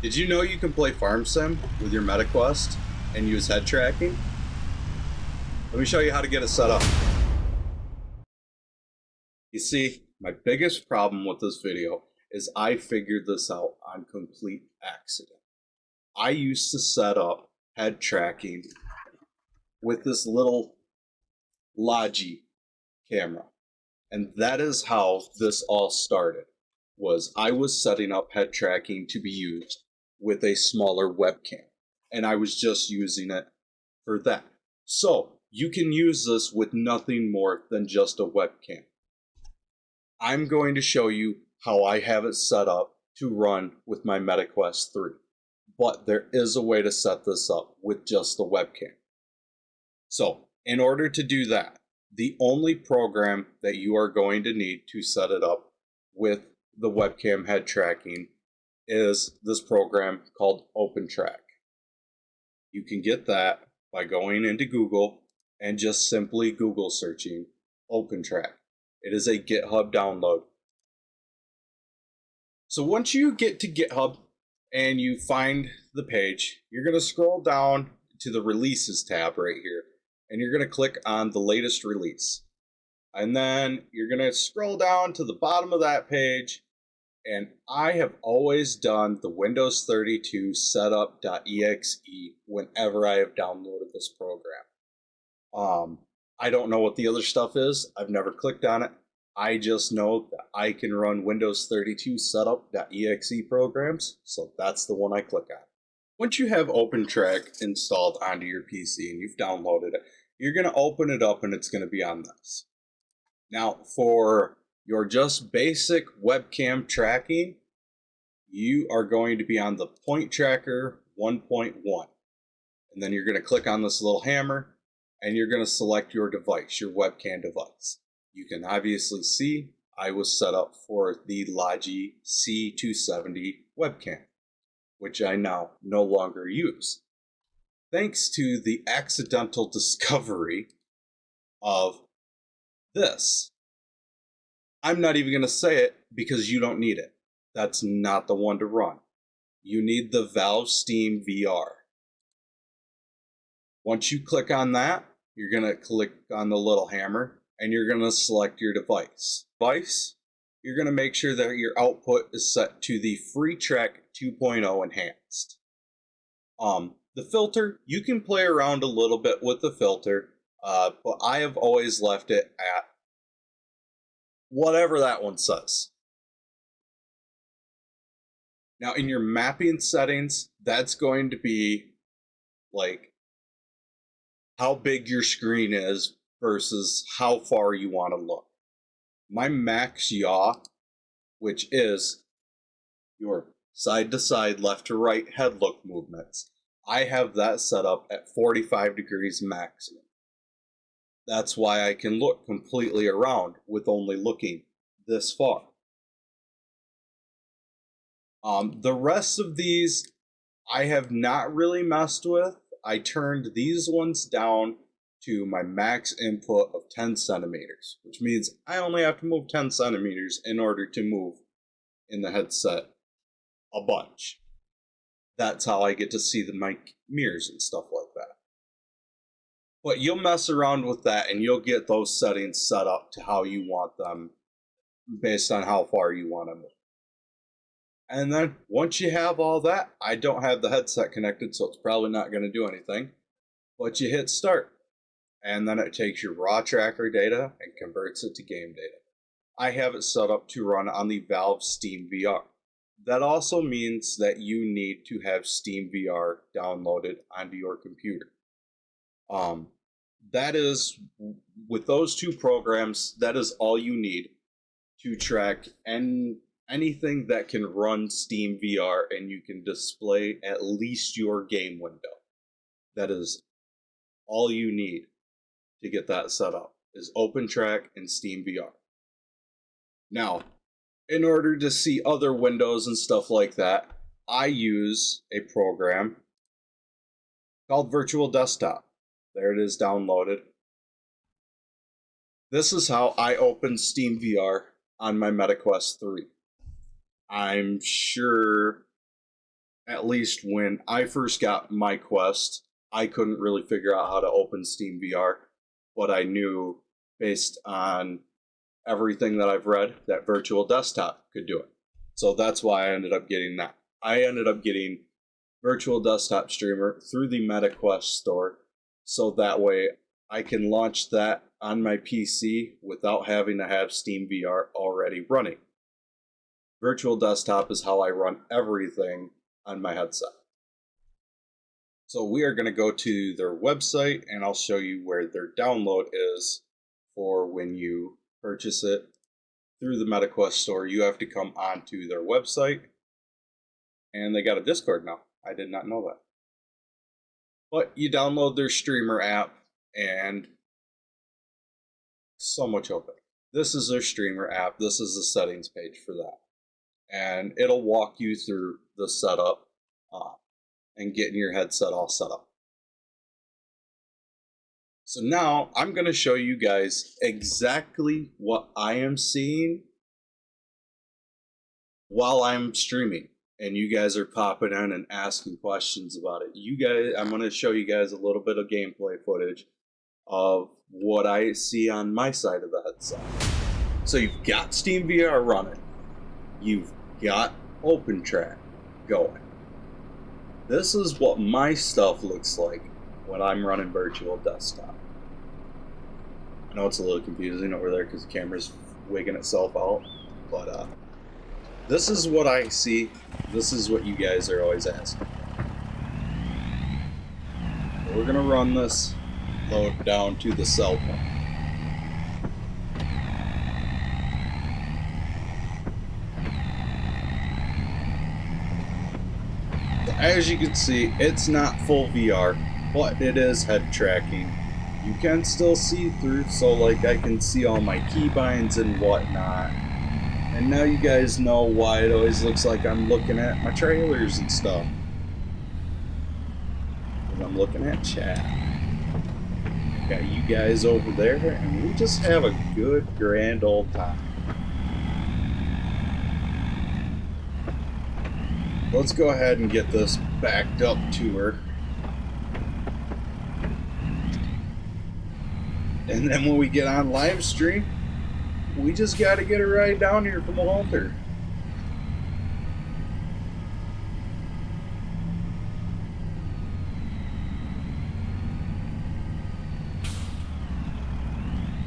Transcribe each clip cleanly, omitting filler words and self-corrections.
Did you know you can play Farm Sim with your MetaQuest and use head tracking? Let me show you how to get it set up. You see, my biggest problem with this video is I figured this out on complete accident. I used to set up head tracking with this little Logi camera. And that is how this all started, was I was setting up head tracking to be used with a smaller webcam. And I was just using it for that. So you can use this with nothing more than just a webcam. I'm going to show you how I have it set up to run with my MetaQuest 3. But there is a way to set this up with just the webcam. So in order to do that, the only program that you are going to need to set it up with the webcam head tracking is this program called OpenTrack. You can get that by going into Google and just simply Google searching OpenTrack. It is a GitHub download. So once you get to GitHub and you find the page, you're going to scroll down to the releases tab right here. And you're going to click on the latest release. And then you're going to scroll down to the bottom of that page. And I have always done the Windows 32 setup.exe whenever I have downloaded this program. I don't know what the other stuff is. I've never clicked on it. I just know that I can run Windows 32 setup.exe programs. So that's the one I click on. Once you have OpenTrack installed onto your PC and you've downloaded it, you're going to open it up and it's going to be on this. Now, for your just basic webcam tracking, you are going to be on the Point Tracker 1.1. And then you're going to click on this little hammer and you're going to select your device, your webcam device. You can obviously see I was set up for the Logi C270 webcam, which I now no longer use. Thanks to the accidental discovery of this. I'm not even going to say it because you don't need it. That's not the one to run. You need the Valve Steam VR. Once you click on that, you're going to click on the little hammer and you're going to select your device. You're going to make sure that your output is set to the FreeTrack 2.0 enhanced. The filter, you can play around a little bit with the filter, but I have always left it at whatever that one says. Now in your mapping settings, that's going to be like how big your screen is versus how far you want to look. My max yaw, which is your side to side, left to right head look movements, I have that set up at 45 degrees maximum. That's why I can look completely around with only looking this far. The rest of these I have not really messed with. I turned these ones down to my max input of 10 centimeters, which means I only have to move 10 centimeters in order to move in the headset a bunch. That's how I get to see the mic mirrors and stuff like that. But you'll mess around with that and you'll get those settings set up to how you want them based on how far you want to move. And then once you have all that, I don't have the headset connected, so it's probably not going to do anything. But you hit start. And then it takes your raw tracker data and converts it to game data. I have it set up to run on the Valve Steam VR. That also means that you need to have Steam VR downloaded onto your computer. That is, with those two programs, that is all you need to track anything that can run Steam VR and you can display at least your game window. That is all you need to get that set up, is OpenTrack and Steam VR. Now, in order to see other windows and stuff like that, I use a program called Virtual Desktop. There it is downloaded. This is how I open Steam VR on my MetaQuest 3. I'm sure at least when I first got my Quest, I couldn't really figure out how to open Steam VR, but I knew based on everything that I've read that Virtual Desktop could do it. So that's why I ended up getting that. I ended up getting Virtual Desktop Streamer through the MetaQuest store, so that way I can launch that on my PC without having to have Steam VR already running. Virtual Desktop is how I run everything on my headset. So we are going to go to their website, and I'll show you where their download is for when you purchase it through the MetaQuest store. You have to come onto their website, and they got a Discord now. I did not know that. But you download their streamer app, and so much open. This is their streamer app. This is the settings page for that. And it'll walk you through the setup and getting your headset all set up. So now I'm going to show you guys exactly what I am seeing while I'm streaming. And you guys are popping in and asking questions about it. I'm going to show you guys a little bit of gameplay footage of what I see on my side of the headset. So you've got Steam VR running. You've got OpenTrack going. This is what my stuff looks like when I'm running Virtual Desktop. I know it's a little confusing over there because the camera's wigging itself out, but this is what I see. This is what you guys are always asking. We're going to run this load down to the cell point. As you can see, it's not full VR, but it is head tracking. You can still see through, so like I can see all my keybinds and whatnot. And now you guys know why it always looks like I'm looking at my trailers and stuff. Because I'm looking at chat. Got you guys over there, and we just have a good grand old time. Let's go ahead and get this backed up to her. And then when we get on live stream, we just got to get her right down here from Walter.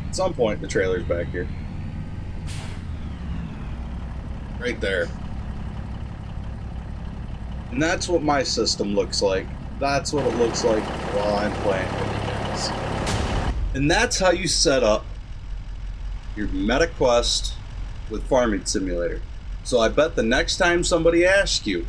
At some point, the trailer's back here. Right there. And that's what my system looks like. That's what it looks like while I'm playing with you guys. And that's how you set up your MetaQuest with Farming Simulator. So I bet the next time somebody asks you,